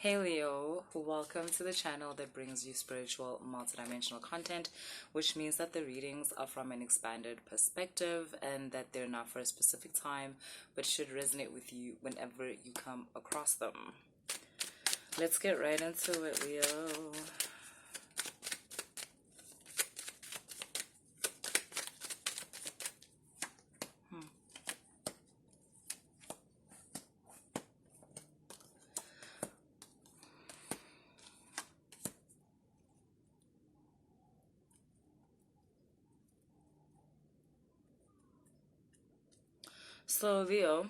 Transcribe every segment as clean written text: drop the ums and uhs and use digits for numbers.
Hey Leo, welcome to the channel that brings you spiritual multidimensional content, which means that the readings are from an expanded perspective and that they're not for a specific time, but should resonate with you whenever you come across them. Let's get right into it, Leo. So Leo,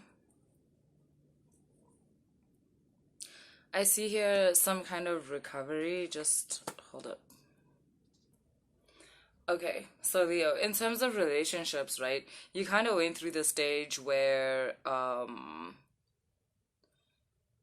I see here some kind of recovery. Just hold up. Okay, so Leo, in terms of relationships, right? You kind of went through the stage where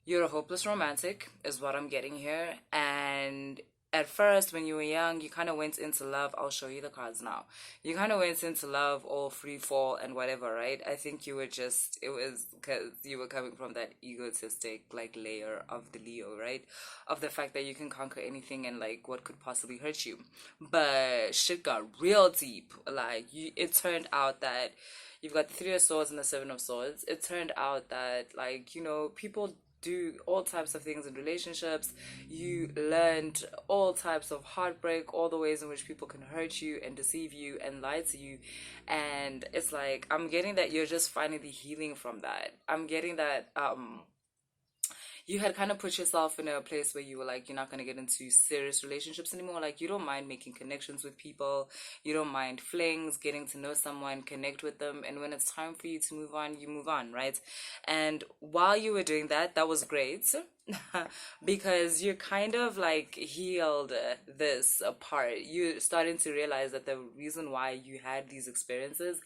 you're a hopeless romantic, is what I'm getting here. And at first, when you were young, you kind of went into love. I'll show you the cards now. You kind of went into love, all free fall and whatever, right? I think you were just, it was because you were coming from that egotistic, like, layer of the Leo, right? Of the fact that you can conquer anything and, like, what could possibly hurt you. But shit got real deep. Like, it turned out that you've got the Three of Swords and the Seven of Swords. It turned out that, like, people do all types of things in relationships. You learned all types of heartbreak, all the ways in which people can hurt you and deceive you and lie to you. And it's like, I'm getting that you're just finally healing from that. I'm getting that you had kind of put yourself in a place where you were like, you're not going to get into serious relationships anymore. Like, you don't mind making connections with people. You don't mind flings, getting to know someone, connect with them. And when it's time for you to move on, you move on, right? And while you were doing that, that was great. Because you kind of like healed this apart. You're starting to realize that the reason why you had these experiences,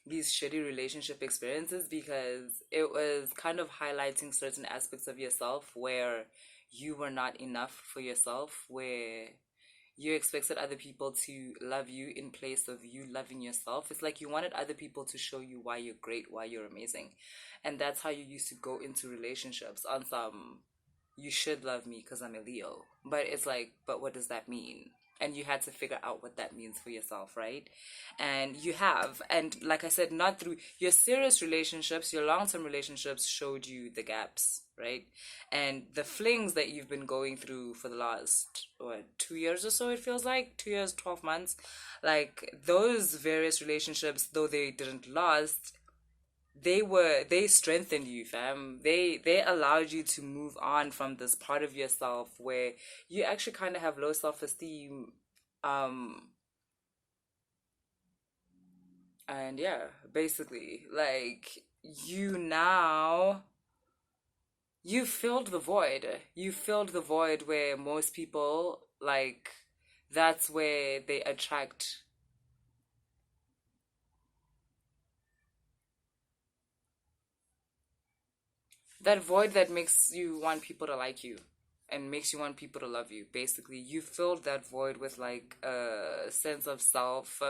these shitty relationship experiences, because it was kind of highlighting certain aspects of yourself where you were not enough for yourself, where you expected other people to love you in place of you loving yourself. It's like you wanted other people to show you why you're great, why you're amazing. And that's how you used to go into relationships on some, you should love me because I'm a Leo. But it's like, but what does that mean? And you had to figure out what that means for yourself, right? And you have. And like I said, not through your serious relationships, your long-term relationships showed you the gaps, right? And the flings that you've been going through for the last, what, 2 years or so, it feels like? 2 years, 12 months. Like, those various relationships, though they didn't last, they strengthened you, fam. They allowed you to move on from this part of yourself where you actually kind of have low self-esteem. um and yeah, basically, like, you now, you filled the void. You filled the void where most people, like, that's where they attract that void that makes you want people to like you and makes you want people to love you. Basically, you filled that void with, like, a sense of self.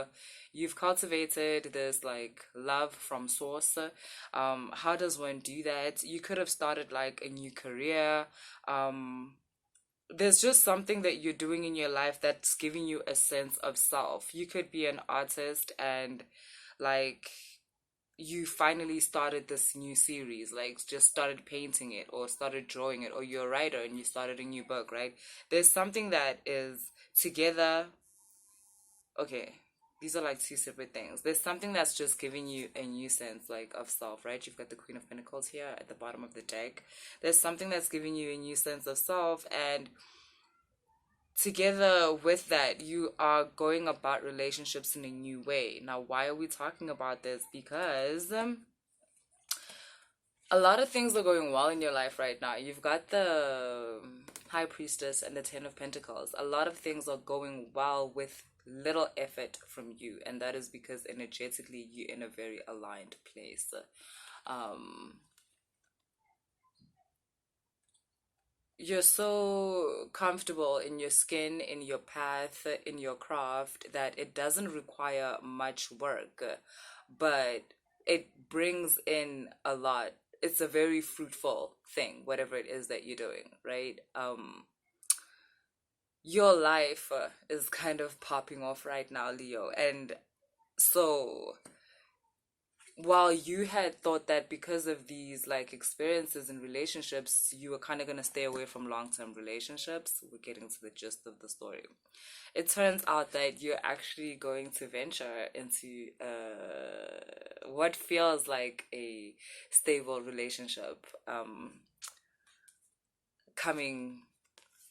You've cultivated this, like, love from source. How does one do that? You could have started, like, a new career. There's just something that you're doing in your life that's giving you a sense of self. You could be an artist and, like, you finally started this new series, like, just started painting it or started drawing it, or you're a writer and you started a new book, right? There's something that is together. Okay, these are like two separate things. There's something that's just giving you a new sense, like, of self, right? You've got the Queen of Pentacles here at the bottom of the deck. There's something that's giving you a new sense of self, and together with that, you are going about relationships in a new way. Now, why are we talking about this? Because a lot of things are going well in your life right now. You've got the High Priestess and the Ten of Pentacles. A lot of things are going well with little effort from you, and that is because energetically you're in a very aligned place. Um, you're so comfortable in your skin, in your path, in your craft, that it doesn't require much work, but it brings in a lot it's a very fruitful thing, whatever it is that you're doing, right? Your life is kind of popping off right now, Leo. And so while you had thought that because of these like experiences in relationships, you were kind of going to stay away from long-term relationships, we're getting to the gist of the story. It turns out that you're actually going to venture into what feels like a stable relationship coming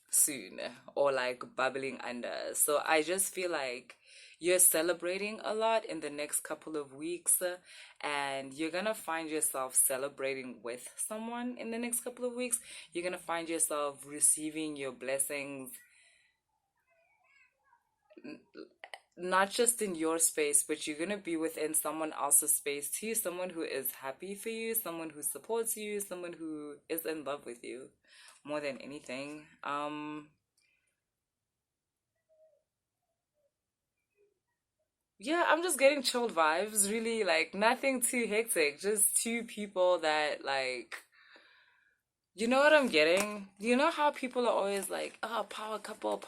soon, or like bubbling under. So I just feel like you're celebrating a lot in the next couple of weeks, and you're gonna find yourself celebrating with someone in the next couple of weeks. You're gonna find yourself receiving your blessings, not just in your space, but you're gonna be within someone else's space too. Someone who is happy for you, someone who supports you, someone who is in love with you more than anything. Yeah, I'm just getting chilled vibes, really, like nothing too hectic, just two people that like, you know what I'm getting? You know how people are always like, oh, power couple,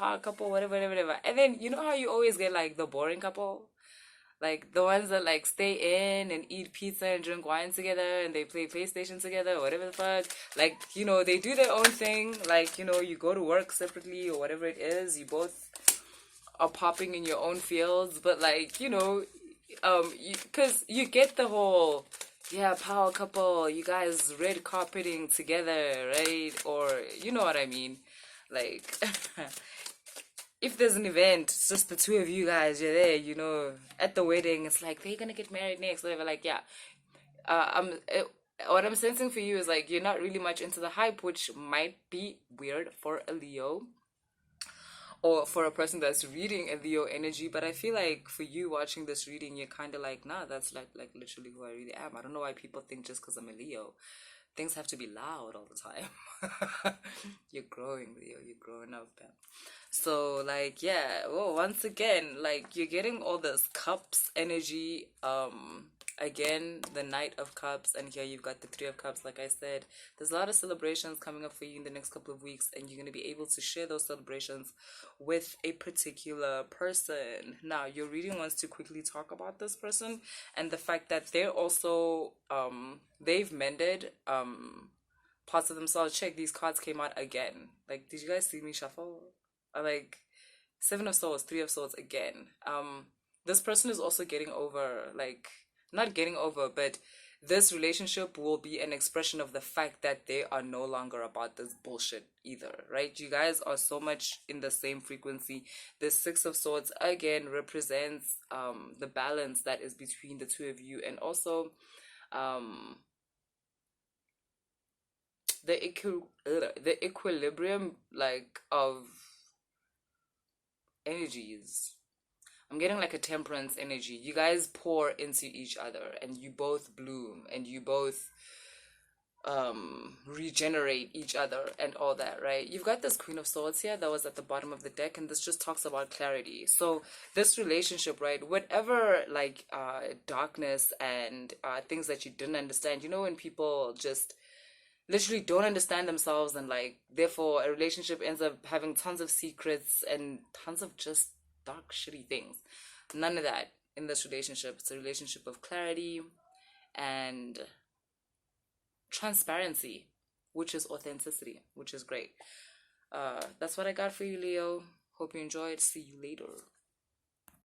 whatever, whatever, whatever. And then you know how you always get like the boring couple? Like the ones that like stay in and eat pizza and drink wine together and they play PlayStation together or whatever the fuck. Like, they do their own thing. Like, you go to work separately or whatever it is. You both are popping in your own fields, but like, because you get the whole, yeah, power couple, you guys red carpeting together, right? Or, you know what I mean? Like, if there's an event, it's just the two of you guys, you're there, at the wedding, it's like, they're gonna get married next, whatever, like, yeah. What I'm sensing for you is like, you're not really much into the hype, which might be weird for a Leo or for a person that's reading a Leo energy, but I feel like for you watching this reading, you're kind of like, nah, that's like literally who I really am. I don't know why people think just because I'm a Leo, things have to be loud all the time. You're growing, Leo. You're growing up, man. So like, yeah. Well, once again, like you're getting all this cups energy. Again, the Knight of Cups, and here you've got the Three of Cups. Like I said, there's a lot of celebrations coming up for you in the next couple of weeks, and you're going to be able to share those celebrations with a particular person. Now, your reading wants to quickly talk about this person and the fact that they're also they've mended parts of themselves. Check, these cards came out again. Like, did you guys see me shuffle? Like, Seven of Swords, Three of Swords again. This person is also getting over, like, not getting over, but this relationship will be an expression of the fact that they are no longer about this bullshit either, right? You guys are so much in the same frequency. The Six of Swords again represents the balance that is between the two of you, and also the equilibrium, like, of energies. I'm getting like a temperance energy. You guys pour into each other and you both bloom and you both regenerate each other and all that, right? You've got this Queen of Swords here that was at the bottom of the deck, and this just talks about clarity. So this relationship, right, whatever like darkness and things that you didn't understand, when people just literally don't understand themselves, and like therefore a relationship ends up having tons of secrets and tons of just dark shitty things. None of that in this relationship. It's a relationship of clarity and transparency, which is authenticity, which is great. That's what I got for you, Leo. Hope you enjoyed. See you later.